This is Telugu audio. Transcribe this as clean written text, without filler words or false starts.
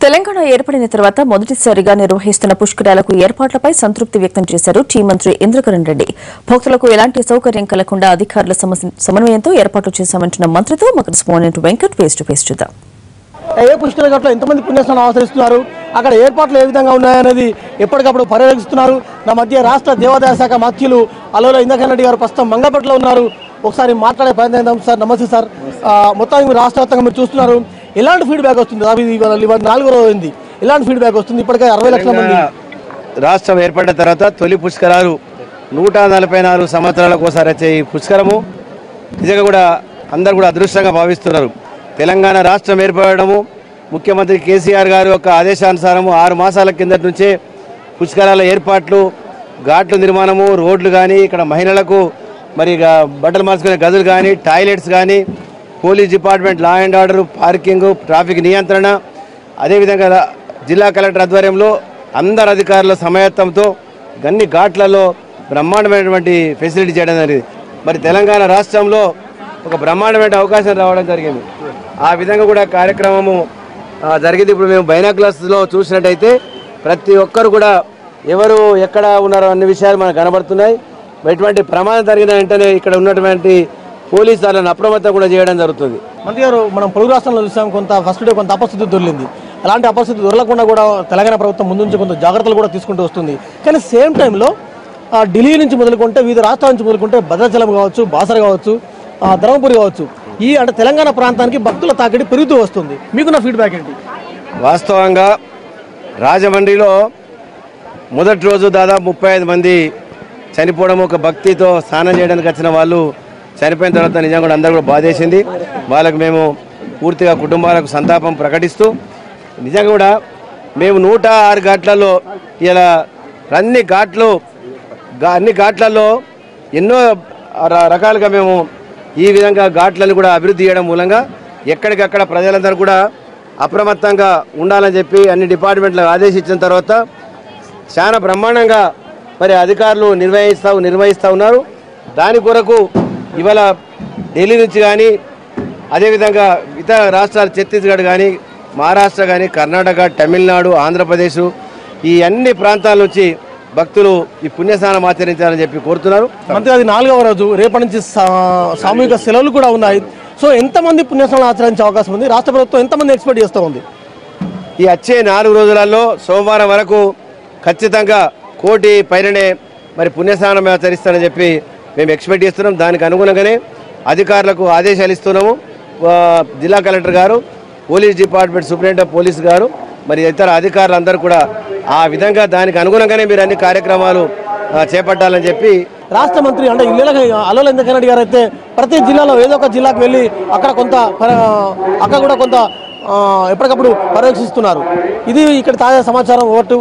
తెలంగాణ ఏర్పడిన తర్వాత మొదటిసారిగా నిర్వహిస్తున్న పుష్కరాలకు ఏర్పాట్లపై సంతృప్తి వ్యక్తం చేశారు టీ మంత్రి ఇంద్రకరణ్ రెడ్డి. భక్తులకు ఎలాంటి సౌకర్యం కలగకుండా అధికారుల సమన్వయంతో ఏర్పాట్లు చేశామంటున్న మంత్రితో మా correspondent Venkat face to face చూద్దాం. ఏ పుష్కర ఘాట్లో ఎంతమంది పుణ్యస్నానం ఆచరిస్తున్నారు, అక్కడ ఏర్పాట్లు ఏ విధంగా ఉన్నాయనేది ఎప్పటికప్పుడు పర్యవేక్షిస్తున్నారు. నా మధ్య రాష్ట్ర దేవాదాయ శాఖ మంత్రులు అలోల ఇంద్రకరణ్ రెడ్డి గారు ప్రస్తుతం మంగపేటలో ఉన్నారు. ఒకసారి మాట్లాడే ప్రయత్నం చేద్దాం. సార్ నమస్తే సార్. మొత్తం మీరు రాష్ట్ర వ్యాప్తంగా మీరు చూస్తున్నారు, ఎలాంటి ఫీడ్బ్యాక్ వస్తుంది? 4వ రోజు అయింది, ఎలాంటి ఫీడ్బ్యాక్ వస్తుంది? ఇప్పటికే 60 లక్షల మంది రాష్ట్రం ఏర్పడిన తర్వాత తొలి పుష్కరాలు 144 సంవత్సరాలకు ఒకసారి వచ్చే ఈ పుష్కరము నిజంగా కూడా అందరు కూడా అదృష్టంగా భావిస్తున్నారు. తెలంగాణ రాష్ట్రం ఏర్పడము ముఖ్యమంత్రి కేసీఆర్ గారి యొక్క ఆదేశానుసారము 6 మాసాల కిందటి నుంచే పుష్కరాల ఏర్పాట్లు, ఘాట్ల నిర్మాణము, రోడ్లు కానీ, ఇక్కడ మహిళలకు మరి బట్టలు మార్చుకునే గదులు కానీ, టాయిలెట్స్ కానీ, police department, law and order, parking, traffic నియంత్రణ, అదేవిధంగా జిల్లా కలెక్టర్ ఆధ్వర్యంలో అందరు అధికారుల సమయత్వంతో అన్ని ఘాట్లలో బ్రహ్మాండమైనటువంటి ఫెసిలిటీ చేయడం జరిగింది. మరి తెలంగాణ రాష్ట్రంలో ఒక బ్రహ్మాండమైన అవకాశం రావడం జరిగింది. ఆ విధంగా కూడా కార్యక్రమము జరిగింది. ఇప్పుడు మేము బైనాక్యులర్స్లో చూసినట్టయితే ప్రతి ఒక్కరు కూడా ఎవరు ఎక్కడ ఉన్నారో అన్ని విషయాలు మనకు కనబడుతున్నాయి. ఎటువంటి ప్రమాదం జరిగిన వెంటనే ఇక్కడ ఉన్నటువంటి పోలీసు వాళ్ళని అప్రమత్తం కూడా చేయడం జరుగుతుంది. మంత్రి గారు, మనం పొరుగు రాష్ట్రంలో చూసాం, ఫస్ట్ డే కొంత అపస్థితి దొరికింది. అలాంటి అపస్థితి దొరకకుండా కూడా తెలంగాణ ప్రభుత్వం ముందు నుంచి కొంత జాగ్రత్తలు కూడా తీసుకుంటూ వస్తుంది. కానీ సేమ్ టైంలో ఢిల్లీ నుంచి మొదలుకుంటే, వివిధ రాష్ట్రాల నుంచి మొదలుకుంటే, భద్రాచలం కావచ్చు, బాసర కావచ్చు, ధర్మపురి కావచ్చు, అంటే తెలంగాణ ప్రాంతానికి భక్తుల తాకిడి పెరుగుతూ వస్తుంది. మీకున్న ఫీడ్బ్యాక్ ఏంటి? వాస్తవంగా రాజమండ్రిలో మొదటి రోజు దాదాపు 35 మంది చనిపోవడం, ఒక భక్తితో స్నానం చేయడానికి వచ్చిన వాళ్ళు చనిపోయిన తర్వాత నిజంగా కూడా అందరూ కూడా బాధేసింది. వాళ్ళకు మేము పూర్తిగా కుటుంబాలకు సంతాపం ప్రకటిస్తూ, నిజంగా కూడా మేము 106 ఘాట్లలో ఇలా అన్ని ఘాట్లలో ఎన్నో రకాలుగా మేము ఈ విధంగా ఘాట్లను కూడా అభివృద్ధి చేయడం మూలంగా ఎక్కడికక్కడ ప్రజలందరూ కూడా అప్రమత్తంగా ఉండాలని చెప్పి అన్ని డిపార్ట్మెంట్లకు ఆదేశించిన తర్వాత చాలా బ్రహ్మాండంగా మరి అధికారులు నిర్వహిస్తూ ఉన్నారు. దాని కొరకు ఇవాళ ఢిల్లీ నుంచి కానీ, అదేవిధంగా ఇతర రాష్ట్రాలు ఛత్తీస్గఢ్ కానీ, మహారాష్ట్ర కానీ, కర్ణాటక, తమిళనాడు, ఆంధ్రప్రదేశ్, ఈ అన్ని ప్రాంతాల నుంచి భక్తులు ఈ పుణ్యస్నానం ఆచరించాలని చెప్పి కోరుతున్నారు. మంత్రి, అది 4వ రోజు, రేపటి నుంచి సామూహిక సెలవులు కూడా ఉన్నాయి. సో ఎంతమంది పుణ్యస్నానం ఆచరించే అవకాశం ఉంది? రాష్ట్ర ప్రభుత్వం ఎంతమంది ఎక్స్పెక్ట్ చేస్తూ ఉంది? ఈ వచ్చే 4 రోజులలో సోమవారం వరకు ఖచ్చితంగా 1 కోటి పైననే మరి పుణ్యస్నానం ఆచరిస్తారని చెప్పి మేము ఎక్స్పెక్ట్ చేస్తున్నాం. దానికి అనుగుణంగానే అధికారులకు ఆదేశాలు ఇస్తున్నాము. జిల్లా కలెక్టర్ గారు, police department superintendent of police గారు, మరి ఇతర అధికారులు అందరూ కూడా ఆ విధంగా దానికి అనుగుణంగానే మీరు అన్ని కార్యక్రమాలు చేపట్టాలని చెప్పి రాష్ట్ర మంత్రి అంటే అలోల ఇంద్రకరణ్ రెడ్డి గారు అయితే ప్రతి జిల్లాలో ఏదో ఒక జిల్లాకు వెళ్ళి అక్కడ కూడా కొంత ఎప్పటికప్పుడు పర్యవేక్షిస్తున్నారు. ఇది ఇక్కడ తాజా సమాచారం. ఓటు